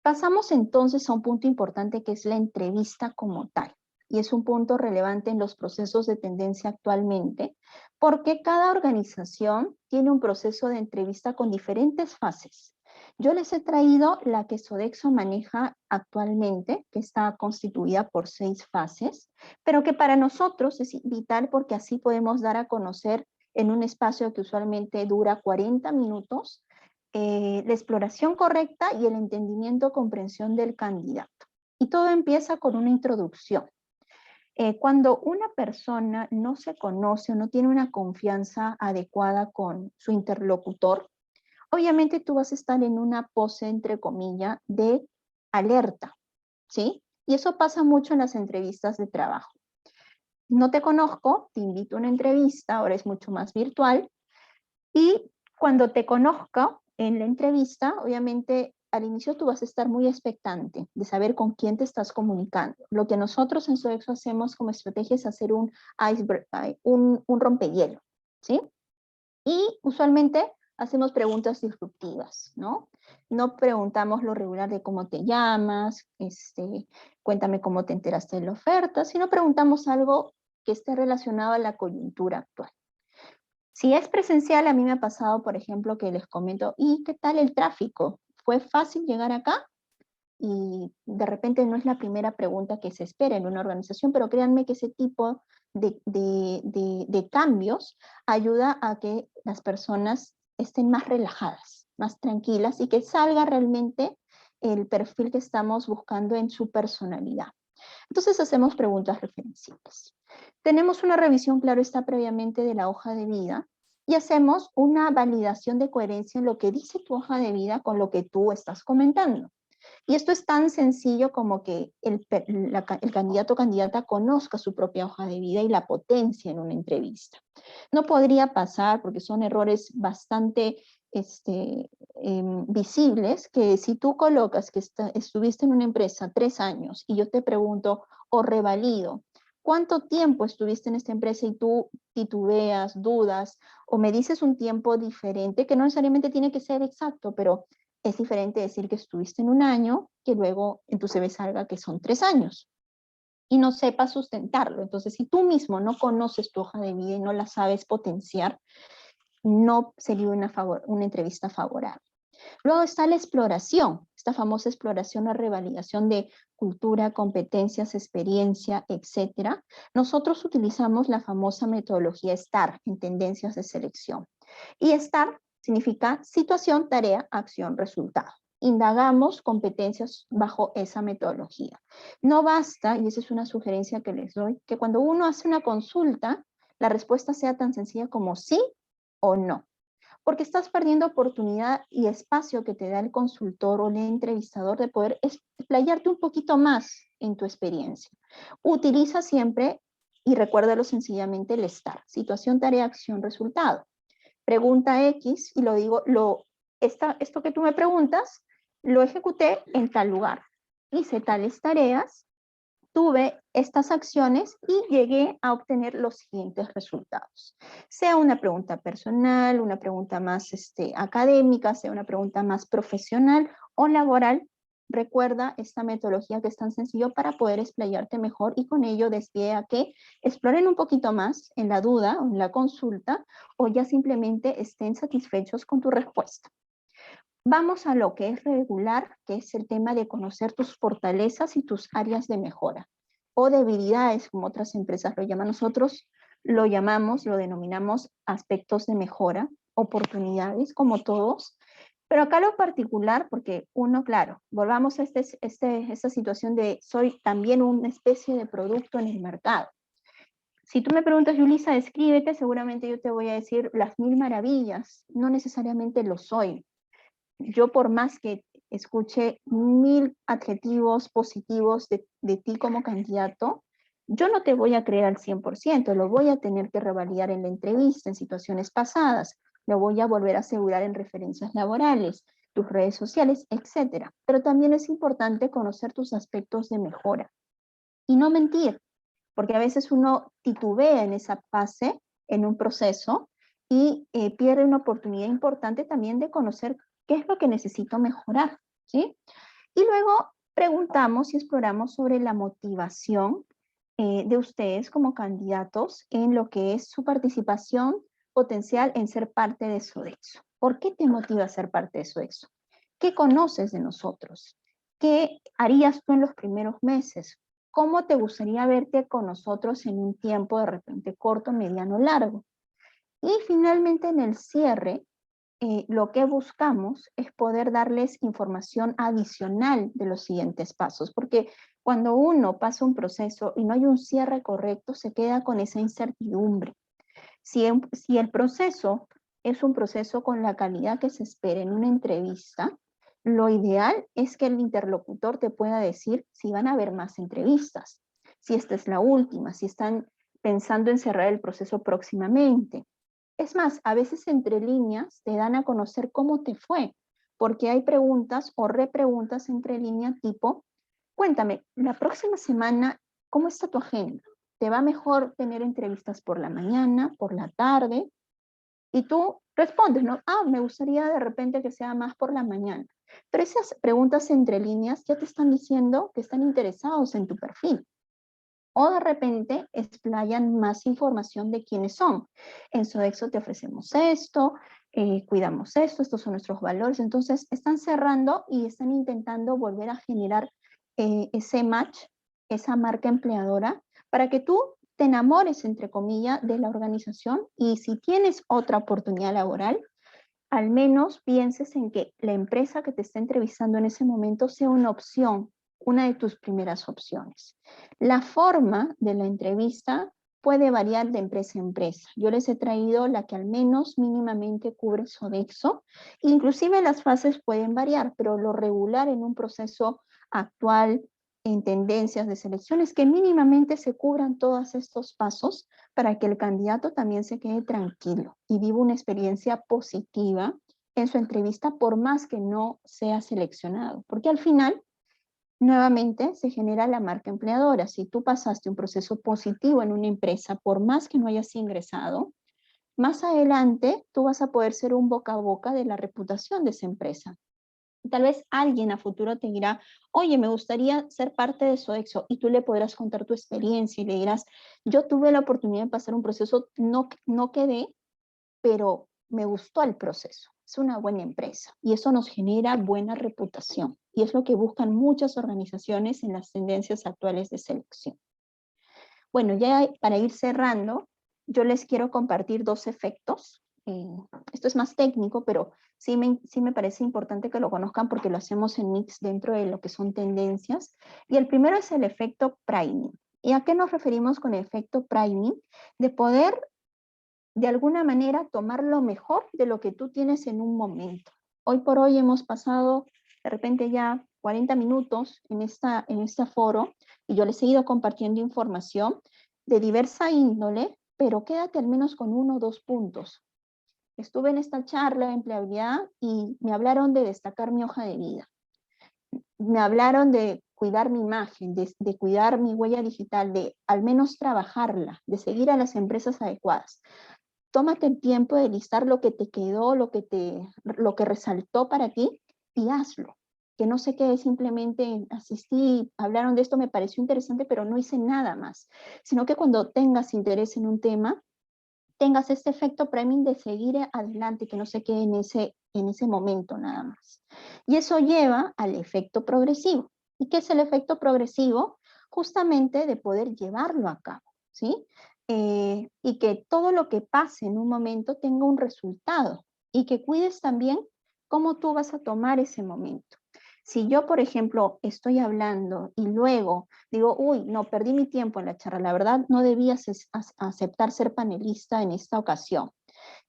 Pasamos entonces a un punto importante que es la entrevista como tal. Y es un punto relevante en los procesos de tendencia actualmente, porque cada organización tiene un proceso de entrevista con diferentes fases. Yo les he traído la que Sodexo maneja actualmente, que está constituida por 6 fases, pero que para nosotros es vital porque así podemos dar a conocer en un espacio que usualmente dura 40 minutos, la exploración correcta y el entendimiento, comprensión del candidato. Y todo empieza con una introducción. Cuando una persona no se conoce o no tiene una confianza adecuada con su interlocutor, obviamente tú vas a estar en una pose, entre comillas, de alerta, ¿sí? Y eso pasa mucho en las entrevistas de trabajo. No te conozco, te invito a una entrevista, ahora es mucho más virtual, y cuando te conozca en la entrevista, obviamente al inicio tú vas a estar muy expectante de saber con quién te estás comunicando. Lo que nosotros en Sodexo hacemos como estrategia es hacer un iceberg, un rompehielo, ¿sí? Y usualmente hacemos preguntas disruptivas, ¿no? No preguntamos lo regular de cómo te llamas, cuéntame cómo te enteraste de la oferta, sino preguntamos algo que esté relacionado a la coyuntura actual. Si es presencial, a mí me ha pasado, por ejemplo, que les comento, ¿y qué tal el tráfico? ¿Fue fácil llegar acá? Y de repente no es la primera pregunta que se espera en una organización, pero créanme que ese tipo de cambios ayuda a que las personas estén más relajadas, más tranquilas y que salga realmente el perfil que estamos buscando en su personalidad. Entonces hacemos preguntas referenciales. Tenemos una revisión, claro está, previamente de la hoja de vida y hacemos una validación de coherencia en lo que dice tu hoja de vida con lo que tú estás comentando. Y esto es tan sencillo como que el candidato o candidata conozca su propia hoja de vida y la potencia en una entrevista. No podría pasar, porque son errores bastante visibles, que si tú colocas que estuviste en una empresa 3 años y yo te pregunto o revalido, ¿cuánto tiempo estuviste en esta empresa y tú titubeas, dudas, o me dices un tiempo diferente, que no necesariamente tiene que ser exacto, pero es diferente decir que estuviste en un año que luego en tu CV salga que son 3 años y no sepas sustentarlo? Entonces, si tú mismo no conoces tu hoja de vida y no la sabes potenciar, no sería una entrevista favorable. Luego está la exploración, esta famosa exploración o revalidación de cultura, competencias, experiencia, etc. Nosotros utilizamos la famosa metodología STAR en tendencias de selección. Y STAR significa situación, tarea, acción, resultado. Indagamos competencias bajo esa metodología. No basta, y esa es una sugerencia que les doy, que cuando uno hace una consulta, la respuesta sea tan sencilla como sí o no, porque estás perdiendo oportunidad y espacio que te da el consultor o el entrevistador de poder explayarte un poquito más en tu experiencia. Utiliza siempre y recuérdalo sencillamente el STAR, situación, tarea, acción, resultado. Pregunta X y lo digo, esto que tú me preguntas, lo ejecuté en tal lugar. Hice tales tareas, tuve estas acciones y llegué a obtener los siguientes resultados. Sea una pregunta personal, una pregunta más académica, sea una pregunta más profesional o laboral, recuerda esta metodología que es tan sencillo para poder explayarte mejor y con ello desvíe a que exploren un poquito más en la duda o en la consulta o ya simplemente estén satisfechos con tu respuesta. Vamos a lo que es regular, que es el tema de conocer tus fortalezas y tus áreas de mejora, o debilidades, como otras empresas lo llaman. Nosotros lo denominamos aspectos de mejora, oportunidades, como todos, pero acá lo particular, porque uno, claro, volvamos a esta situación de soy también una especie de producto en el mercado. Si tú me preguntas, Yulisa, descríbete, seguramente yo te voy a decir las 1000 maravillas. No necesariamente lo soy. Yo por más que escuche 1000 adjetivos positivos de ti como candidato, Yo no te voy a creer al 100%, lo voy a tener que revalidar en la entrevista, en situaciones pasadas, lo voy a volver a asegurar en referencias laborales, tus redes sociales, etcétera. Pero también es importante conocer tus aspectos de mejora y no mentir, porque a veces uno titubea en esa fase, en un proceso, y pierde una oportunidad importante también de conocer qué es lo que necesito mejorar, ¿sí? Y luego preguntamos y exploramos sobre la motivación de ustedes como candidatos en lo que es su participación potencial en ser parte de Sodexo. ¿Por qué te motiva a ser parte de Sodexo? ¿Qué conoces de nosotros? ¿Qué harías tú en los primeros meses? ¿Cómo te gustaría verte con nosotros en un tiempo de repente corto, mediano, largo? Y finalmente en el cierre, lo que buscamos es poder darles información adicional de los siguientes pasos, porque cuando uno pasa un proceso y no hay un cierre correcto, se queda con esa incertidumbre. Si el proceso es un proceso con la calidad que se espera en una entrevista, lo ideal es que el interlocutor te pueda decir si van a haber más entrevistas, si esta es la última, si están pensando en cerrar el proceso próximamente. Es más, a veces entre líneas te dan a conocer cómo te fue, porque hay preguntas o repreguntas entre líneas tipo, cuéntame, la próxima semana, ¿cómo está tu agenda? ¿Te va mejor tener entrevistas por la mañana, por la tarde? Y tú respondes, ¿no? Ah, me gustaría de repente que sea más por la mañana. Pero esas preguntas entre líneas ya te están diciendo que están interesados en tu perfil. O de repente explayan más información de quiénes son. En Sodexo te ofrecemos esto, cuidamos esto, estos son nuestros valores. Entonces están cerrando y están intentando volver a generar ese match, esa marca empleadora, para que tú te enamores, entre comillas, de la organización y si tienes otra oportunidad laboral, al menos pienses en que la empresa que te está entrevistando en ese momento sea una opción, una de tus primeras opciones. La forma de la entrevista puede variar de empresa a empresa. Yo les he traído la que al menos mínimamente cubre Sodexo. Inclusive las fases pueden variar, pero lo regular en un proceso actual en tendencias de selecciones que mínimamente se cubran todos estos pasos para que el candidato también se quede tranquilo y viva una experiencia positiva en su entrevista por más que no sea seleccionado. Porque al final, nuevamente, se genera la marca empleadora. Si tú pasaste un proceso positivo en una empresa, por más que no hayas ingresado, más adelante tú vas a poder ser un boca a boca de la reputación de esa empresa. Tal vez alguien a futuro te dirá, oye, me gustaría ser parte de Sodexo, y tú le podrás contar tu experiencia y le dirás, yo tuve la oportunidad de pasar un proceso, no quedé, pero me gustó el proceso. Es una buena empresa y eso nos genera buena reputación y es lo que buscan muchas organizaciones en las tendencias actuales de selección. Bueno, ya para ir cerrando, yo les quiero compartir dos efectos. Esto es más técnico, pero sí me parece importante que lo conozcan porque lo hacemos en Mix dentro de lo que son tendencias. Y el primero es el efecto priming. ¿Y a qué nos referimos con el efecto priming? De poder, de alguna manera, tomar lo mejor de lo que tú tienes en un momento. Hoy por hoy hemos pasado de repente ya 40 minutos en este foro y yo les he ido compartiendo información de diversa índole, pero quédate al menos con 1 o 2 puntos. Estuve en esta charla de empleabilidad y me hablaron de destacar mi hoja de vida. Me hablaron de cuidar mi imagen, de cuidar mi huella digital, de al menos trabajarla, de seguir a las empresas adecuadas. Tómate el tiempo de listar lo que te quedó, lo que resaltó para ti y hazlo. Que no se quede simplemente en asistí, hablaron de esto, me pareció interesante, pero no hice nada más. Sino que cuando tengas interés en un tema, tengas este efecto priming de seguir adelante, que no se quede en ese momento nada más. Y eso lleva al efecto progresivo. ¿Y qué es el efecto progresivo? Justamente de poder llevarlo a cabo, ¿sí? Y que todo lo que pase en un momento tenga un resultado y que cuides también cómo tú vas a tomar ese momento. Si yo, por ejemplo, estoy hablando y luego digo, uy, no, perdí mi tiempo en la charla, la verdad no debía aceptar ser panelista en esta ocasión.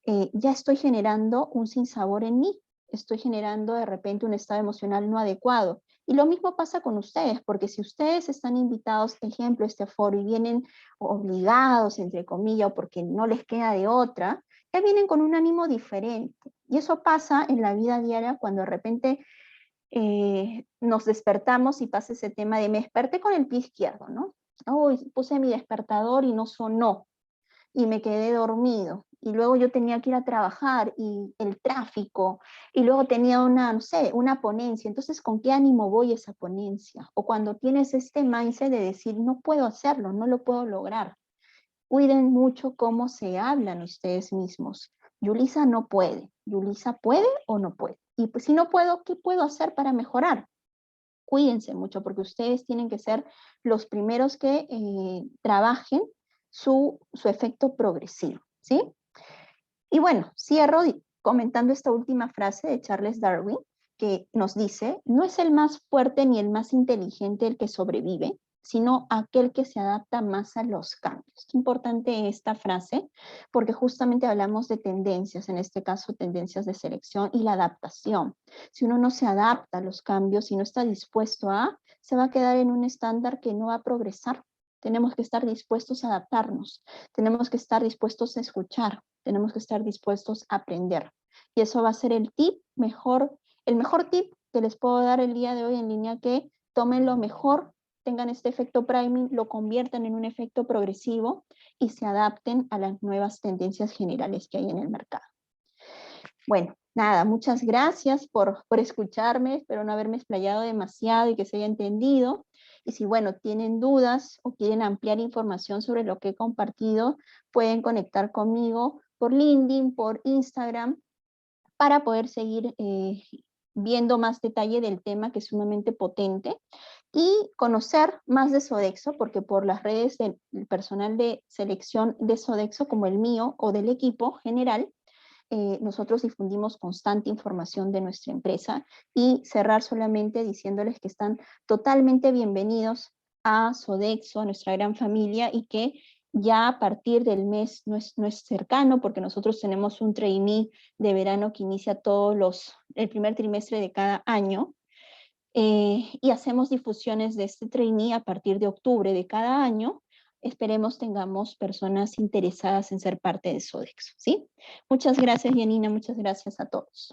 Ya estoy generando un sinsabor en mí, estoy generando de repente un estado emocional no adecuado Y lo mismo pasa con ustedes, porque si ustedes están invitados, ejemplo, a este foro, y vienen obligados, entre comillas, o porque no les queda de otra, ya vienen con un ánimo diferente. Y eso pasa en la vida diaria cuando de repente nos despertamos y pasa ese tema de me desperté con el pie izquierdo, ¿no? Uy, puse mi despertador y no sonó y me quedé dormido. Y luego yo tenía que ir a trabajar y el tráfico, y luego tenía una, no sé, una ponencia. Entonces, ¿con qué ánimo voy a esa ponencia? O cuando tienes este mindset de decir, no puedo hacerlo, no lo puedo lograr. Cuiden mucho cómo se hablan ustedes mismos. Yulisa no puede. ¿Yulisa puede o no puede? Y pues si no puedo, ¿qué puedo hacer para mejorar? Cuídense mucho porque ustedes tienen que ser los primeros que trabajen su efecto progresivo, ¿sí? Y bueno, cierro comentando esta última frase de Charles Darwin, que nos dice, no es el más fuerte ni el más inteligente el que sobrevive, sino aquel que se adapta más a los cambios. Qué importante esta frase, porque justamente hablamos de tendencias, en este caso tendencias de selección y la adaptación. Si uno no se adapta a los cambios y no está dispuesto a, se va a quedar en un estándar que no va a progresar. Tenemos que estar dispuestos a adaptarnos, tenemos que estar dispuestos a escuchar, tenemos que estar dispuestos a aprender. Y eso va a ser el mejor tip que les puedo dar el día de hoy en línea, que tomen lo mejor, tengan este efecto priming, lo conviertan en un efecto progresivo y se adapten a las nuevas tendencias generales que hay en el mercado. Bueno, nada, muchas gracias por escucharme, espero no haberme explayado demasiado y que se haya entendido. Y si, bueno, tienen dudas o quieren ampliar información sobre lo que he compartido, pueden conectar conmigo por LinkedIn, por Instagram, para poder seguir viendo más detalle del tema, que es sumamente potente, y conocer más de Sodexo, porque por las redes del personal de selección de Sodexo, como el mío o del equipo general, nosotros difundimos constante información de nuestra empresa, y cerrar solamente diciéndoles que están totalmente bienvenidos a Sodexo, a nuestra gran familia, y que ya a partir del mes, no es cercano, porque nosotros tenemos un trainee de verano que inicia el primer trimestre de cada año, y hacemos difusiones de este trainee a partir de octubre de cada año. Esperemos tengamos personas interesadas en ser parte de Sodexo, ¿sí? Muchas gracias, Janina, muchas gracias a todos.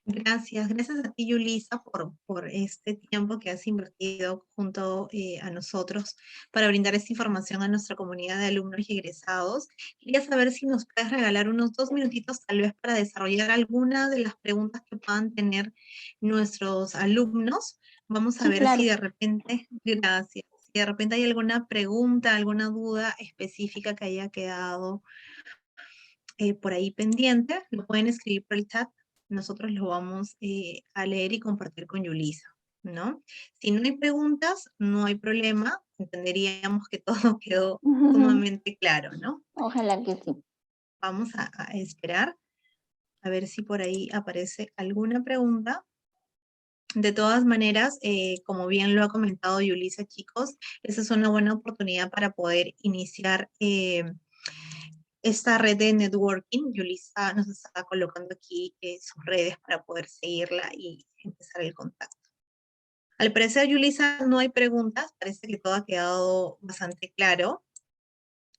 Gracias, gracias a ti, Yulisa, por este tiempo que has invertido junto a nosotros para brindar esta información a nuestra comunidad de alumnos y egresados. Quería saber si nos puedes regalar unos 2 minutitos tal vez para desarrollar alguna de las preguntas que puedan tener nuestros alumnos. Vamos a Sí, ver si claro. de repente, gracias, si de repente hay alguna pregunta, alguna duda específica que haya quedado por ahí pendiente, lo pueden escribir por el chat. Nosotros lo vamos a leer y compartir con Yulisa, ¿no? Si no hay preguntas, no hay problema. Entenderíamos que todo quedó sumamente claro, ¿no? Ojalá que sí. Vamos a esperar a ver si por ahí aparece alguna pregunta. De todas maneras, como bien lo ha comentado Yulisa, chicos, esa es una buena oportunidad para poder iniciar esta red de networking. Yulisa nos está colocando aquí sus redes para poder seguirla y empezar el contacto. Al parecer, Yulisa, no hay preguntas, parece que todo ha quedado bastante claro.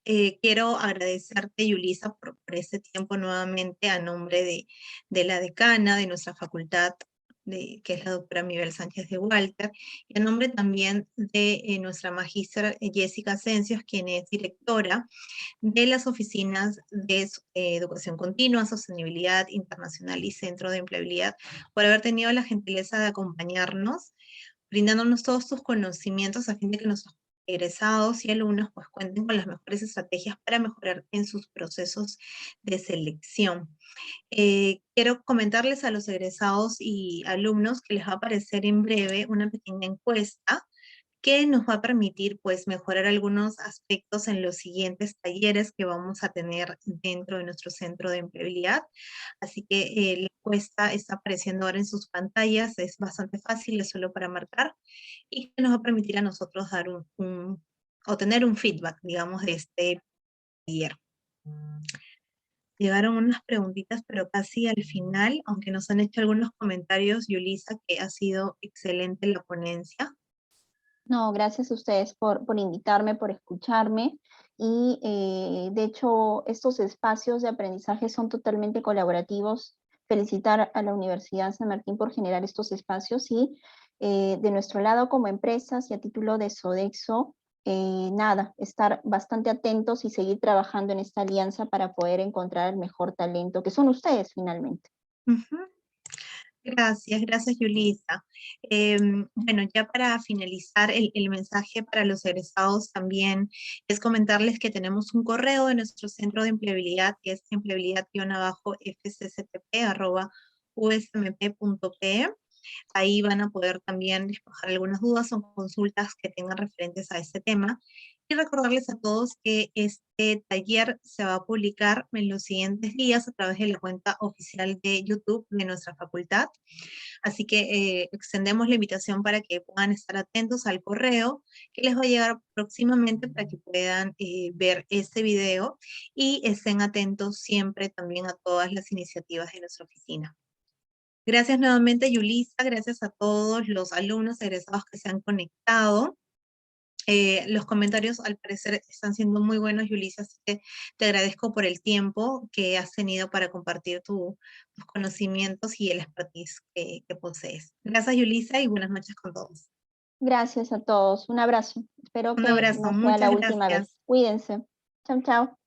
Quiero agradecerte, Yulisa, por este tiempo nuevamente a nombre de la decana de nuestra facultad, que es la doctora Mibel Sánchez de Walter, y a nombre también de nuestra magíster Jessica Asencios, quien es directora de las oficinas de Educación Continua, Sostenibilidad Internacional y Centro de Empleabilidad, por haber tenido la gentileza de acompañarnos, brindándonos todos tus conocimientos a fin de que nuestros egresados y alumnos pues cuenten con las mejores estrategias para mejorar en sus procesos de selección. Quiero comentarles a los egresados y alumnos que les va a aparecer en breve una pequeña encuesta que nos va a permitir pues mejorar algunos aspectos en los siguientes talleres que vamos a tener dentro de nuestro centro de empleabilidad. Así que la encuesta está apareciendo ahora en sus pantallas, es bastante fácil, es solo para marcar y que nos va a permitir a nosotros dar o tener un feedback, digamos, de este taller. llegaron unas preguntitas, pero casi al final, aunque nos han hecho algunos comentarios, Yulisa, que ha sido excelente la ponencia. No, gracias a ustedes por invitarme, por escucharme. Y de hecho, estos espacios de aprendizaje son totalmente colaborativos. Felicitar a la Universidad San Martín por generar estos espacios y de nuestro lado como empresas y a título de Sodexo, nada, estar bastante atentos y seguir trabajando en esta alianza para poder encontrar el mejor talento, que son ustedes finalmente. Ujú. Gracias, gracias Yulisa. Bueno, ya para finalizar el mensaje para los egresados también es comentarles que tenemos un correo de nuestro centro de empleabilidad que es empleabilidad-fcctp@usmp.pe. Ahí van a poder también despejar algunas dudas o consultas que tengan referentes a este tema. Y recordarles a todos que este taller se va a publicar en los siguientes días a través de la cuenta oficial de YouTube de nuestra facultad. Así que extendemos la invitación para que puedan estar atentos al correo que les va a llegar próximamente para que puedan ver este video y estén atentos siempre también a todas las iniciativas de nuestra oficina. Gracias nuevamente, Yulisa. Gracias a todos los alumnos egresados que se han conectado. Los comentarios al parecer están siendo muy buenos, Yulisa, así que te agradezco por el tiempo que has tenido para compartir tus conocimientos y el expertise que posees. Gracias, Yulisa, y buenas noches con todos. Gracias a todos. Un abrazo. Espero Un que abrazo, no sea la muchas última gracias. vez. Cuídense. Chao, chao.